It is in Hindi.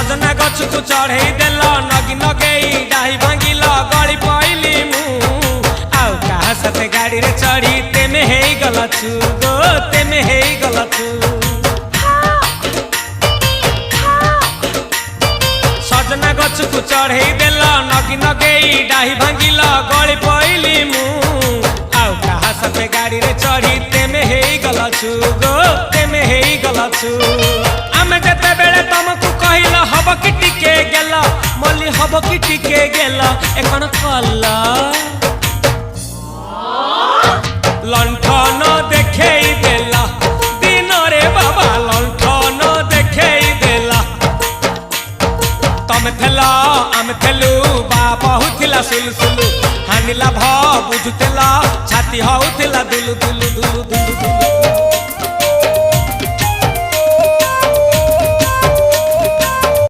सजना गछ को चढ़े देल नगी नगेई डाही भांगिल गली पइली मु आउ कहा साथे गाड़ी रे चढ़ी तेमे हे गलछु गो तेमे हे गलछु सजना गछ को चढ़े देल नगी नगेई डाही भांगिल गली पइली मु आउ कहा साथे गाड़ी रे चढ़ी तेमे हे गलछु गो तेमे हे गलछु आमे जते बेले तुमको कहिल हब कि टिके गेल मल्ली हब कि टिके गेल एकन कल लंठन देखेई देला दिन रे बाबा लंठन देखेई देला तमे थेला आमे थेलु बाबा हुथिला सुलु हानिला भ बुझुतेला छाती हउथिला दुलु दुलु दुलु दुलु दुलु